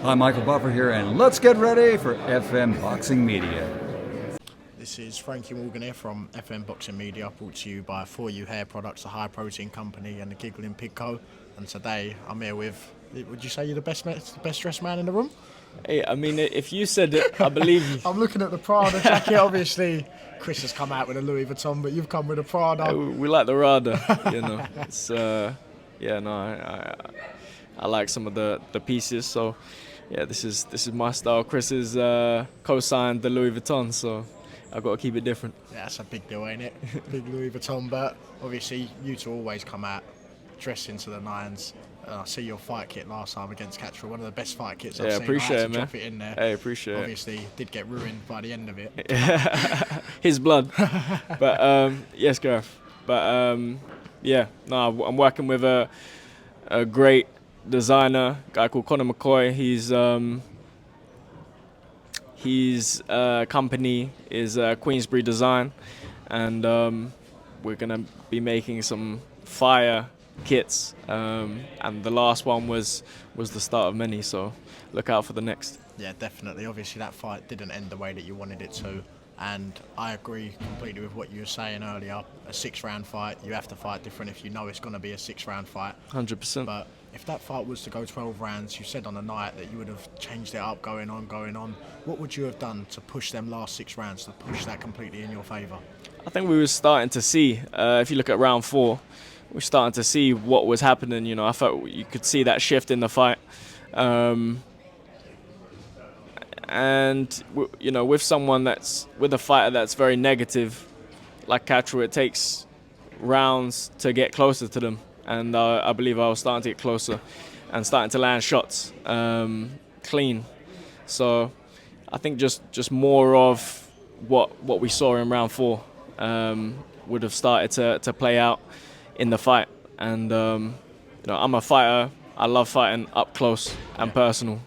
Hi, Michael Buffer here, and let's get ready for FM Boxing Media. This is Frankie Morgan here from FM Boxing Media, brought to you by For You Hair Products, a high protein company, and the Giggling Pig Co. And today I'm here with, would you say you're the best dressed man in the room? Hey, I mean, if you said it, I believe you. I'm looking at the Prada jacket. Obviously, Chris has come out with a Louis Vuitton, but you've come with a Prada. We like the Rada, It's, I like some of the pieces, so yeah, this is my style. Chris is co-signed the Louis Vuitton, so I've got to keep it different. Yeah, that's a big deal, ain't it? Big Louis Vuitton, but obviously you two always come out dressed into the nines. I see your fight kit last time against Catterall, one of the best fight kits I've seen. Appreciate it, man. Drop it in there. Hey, appreciate Obviously, did get ruined by the end of it. His blood. But yes, Gareth. But I'm working with a great designer, guy called Conor McCoy. His company is Queensbury Design, and we're gonna be making some fire kits, and the last one was the start of many, so look out for the next. Yeah, definitely. Obviously that fight didn't end the way that you wanted it to, and I agree completely with what you were saying earlier. A 6-round fight, you have to fight different if you know it's going to be a 6-round fight. 100%. But if that fight was to go 12 rounds, you said on the night that you would have changed it up, going on. What would you have done to push them last 6 rounds, to push that completely in your favour? I think we were starting to see, if you look at round 4, we're starting to see what was happening. I felt you could see that shift in the fight. And with a fighter that's very negative, like Catterall, it takes rounds to get closer to them. And I believe I was starting to get closer and starting to land shots clean. So I think just more of what we saw in round 4 would have started to play out in the fight. And I'm a fighter. I love fighting up close and personal.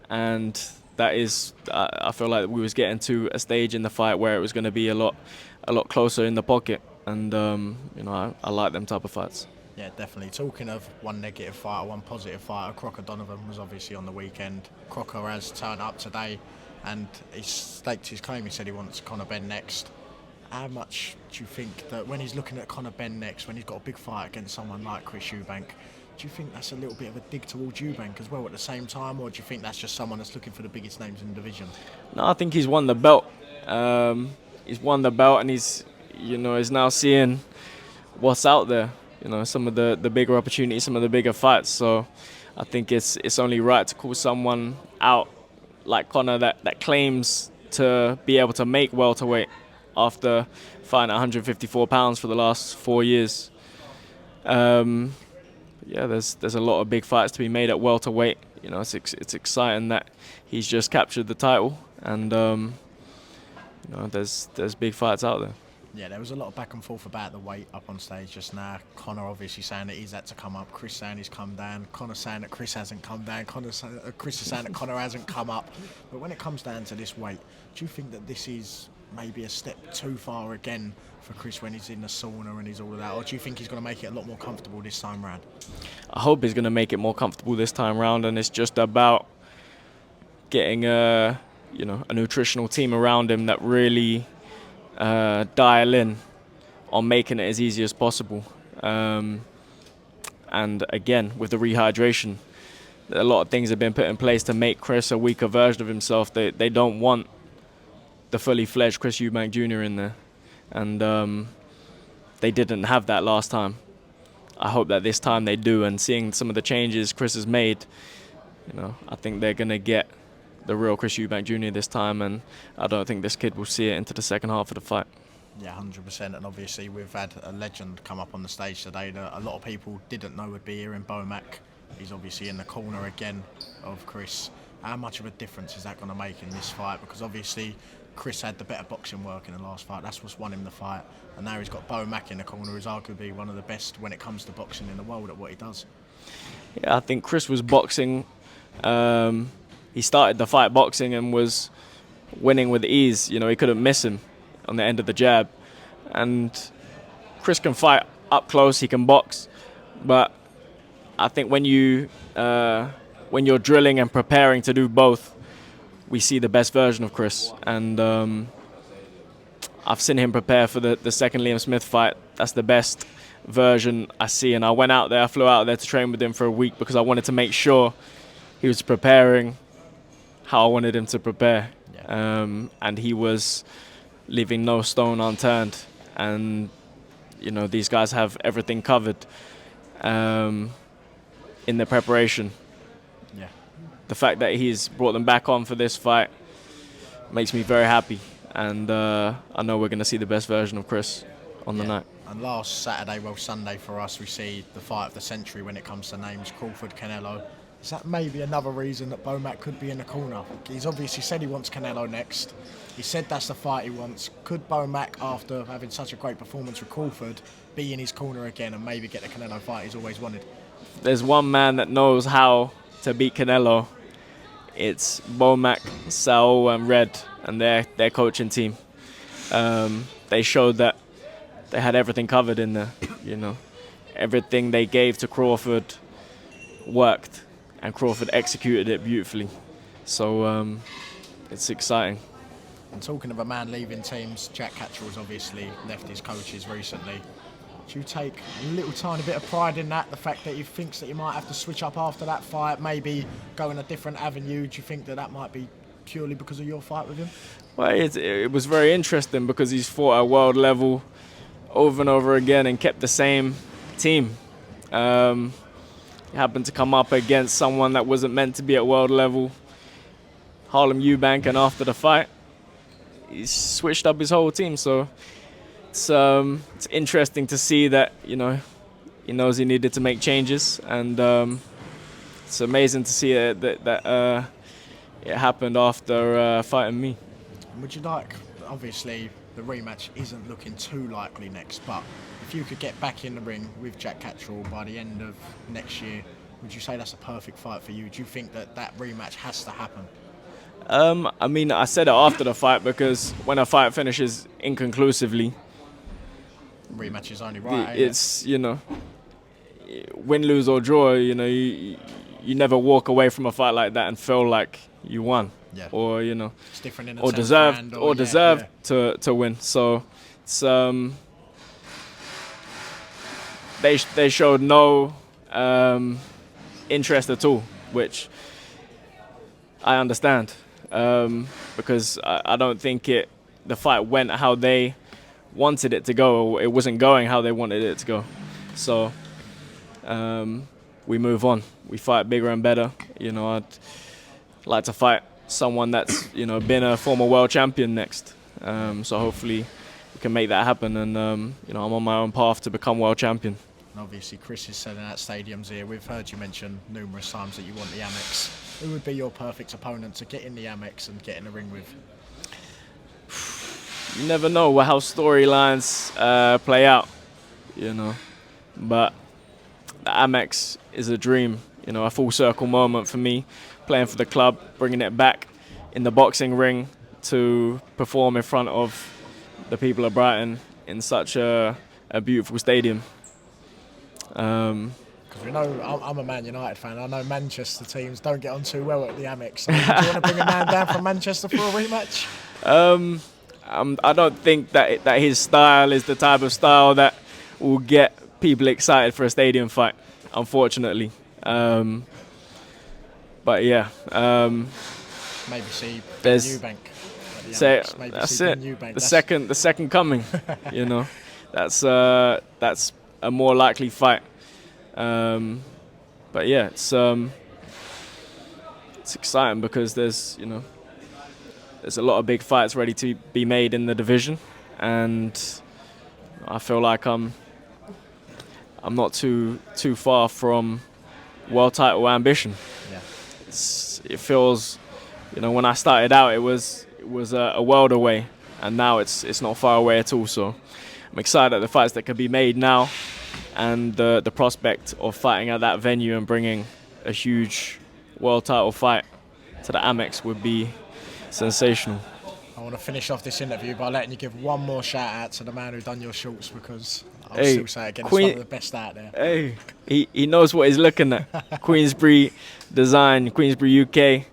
And that is, I feel like we was getting to a stage in the fight where it was going to be a lot closer in the pocket. And I like them type of fights. Yeah, definitely. Talking of one negative fighter, one positive fighter, Crocker Donovan was obviously on the weekend. Crocker has turned up today, and he's staked his claim. He said he wants Conor Benn next. How much do you think that when he's looking at Conor Benn next, when he's got a big fight against someone like Chris Eubank, do you think that's a little bit of a dig towards Eubank as well at the same time, or do you think that's just someone that's looking for the biggest names in the division? No, I think he's won the belt. He's won the belt, and he's now seeing what's out there. Some of the bigger opportunities, some of the bigger fights. So I think it's only right to call someone out like Conor that claims to be able to make welterweight after fighting 154 pounds for the last 4 years. There's a lot of big fights to be made at welterweight. It's exciting that he's just captured the title, and there's big fights out there. Yeah, there was a lot of back and forth about the weight up on stage just now. Conor obviously saying that he's had to come up, Chris saying he's come down, Conor saying that Chris hasn't come down, Chris is saying that Conor hasn't come up. But when it comes down to this weight, do you think that this is maybe a step too far again for Chris when he's in the sauna and he's all of that, or do you think he's going to make it a lot more comfortable this time round? I hope he's going to make it more comfortable this time round, and it's just about getting a nutritional team around him that really dial in on making it as easy as possible. And again, with the rehydration, a lot of things have been put in place to make Chris a weaker version of himself. They don't want the fully fledged Chris Eubank Jr. in there, and they didn't have that last time. I hope that this time they do, and seeing some of the changes Chris has made, I think they're going to get the real Chris Eubank Jr. this time, and I don't think this kid will see it into the second half of the fight. Yeah, 100%, and obviously we've had a legend come up on the stage today that a lot of people didn't know would be here in Bomac. He's obviously in the corner again of Chris. How much of a difference is that going to make in this fight? Because obviously Chris had the better boxing work in the last fight. That's what's won him the fight. And now he's got Bomac in the corner, who's arguably one of the best when it comes to boxing in the world at what he does. Yeah, I think Chris was boxing. He started the fight boxing and was winning with ease. He couldn't miss him on the end of the jab. And Chris can fight up close, he can box, but I think when you're drilling and preparing to do both, we see the best version of Chris. And I've seen him prepare for the second Liam Smith fight. That's the best version I see. And I flew out there to train with him for a week because I wanted to make sure he was preparing how I wanted him to prepare. Yeah. And he was leaving no stone unturned. And, these guys have everything covered in their preparation. Yeah. The fact that he's brought them back on for this fight makes me very happy. And I know we're going to see the best version of Chris on the night. And last Saturday, Sunday for us, we see the fight of the century when it comes to names, Crawford-Canelo. Is that maybe another reason that Bomac could be in the corner? He's obviously said he wants Canelo next. He said that's the fight he wants. Could Bomac, after having such a great performance with Crawford, be in his corner again and maybe get the Canelo fight he's always wanted? There's one man that knows how to beat Canelo. It's Bomac, Saul, and Red, and their coaching team. They showed that they had everything covered in there. Everything they gave to Crawford worked, and Crawford executed it beautifully. So it's exciting. And talking of a man leaving teams, Jack Catterall's obviously left his coaches recently. Do you take a little tiny bit of pride in that, the fact that he thinks that he might have to switch up after that fight, maybe go in a different avenue? Do you think that might be purely because of your fight with him? Well, it was very interesting because he's fought at world level over and over again and kept the same team. He happened to come up against someone that wasn't meant to be at world level, Harlem Eubank, and after the fight, he switched up his whole team. So it's interesting to see that he knows he needed to make changes, and it's amazing to see that it happened after fighting me. Would you like, obviously the rematch isn't looking too likely next, but if you could get back in the ring with Jack Catterall by the end of next year, would you say that's a perfect fight for you? Do you think that rematch has to happen? I said it after the fight because when a fight finishes inconclusively, rematch is only right. It's win, lose or draw. You never walk away from a fight like that and feel like you won. Yeah. Or it's different in or deserved to win. So it's they showed no interest at all, which I understand, because I don't think the fight went how they wanted it to go. It wasn't going how they wanted it to go. So we move on. We fight bigger and better. I'd like to fight someone that's been a former world champion next. So hopefully we can make that happen. And I'm on my own path to become world champion. And obviously Chris is selling out stadiums here. We've heard you mention numerous times that you want the Amex. Who would be your perfect opponent to get in the Amex and get in the ring with? You never know how storylines play out, But the Amex is a dream, a full circle moment for me, playing for the club, bringing it back in the boxing ring to perform in front of the people of Brighton in such a beautiful stadium. Because we know I'm a Man United fan. I know Manchester teams don't get on too well at the Amex. So do you want to bring a man down from Manchester for a rematch? I don't think that his style is the type of style that will get people excited for a stadium fight, unfortunately. But yeah, maybe see Eubank. That's it. Eubank. The second coming. That's a more likely fight. But yeah, it's exciting because there's a lot of big fights ready to be made in the division, and I feel like I'm not too far from world title ambition. Yeah. It feels, when I started out, it was a world away, and now it's not far away at all. So I'm excited at the fights that can be made now, and the prospect of fighting at that venue and bringing a huge world title fight to the Amex would be sensational. I want to finish off this interview by letting you give one more shout out to the man who done your shorts, because I'll still say it again. It's one of the best out there. Hey, he knows what he's looking at. Queensbury Design, Queensbury UK.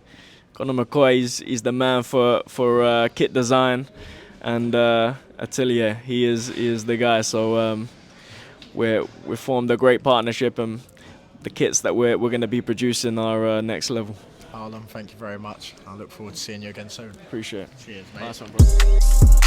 Conor McCoy, he's the man for kit design, and I tell you, he is the guy. So we formed a great partnership, and the kits that we're going to be producing are next level. Harlem, thank you very much. I look forward to seeing you again soon. Appreciate it. Cheers, mate. Nice one, bro.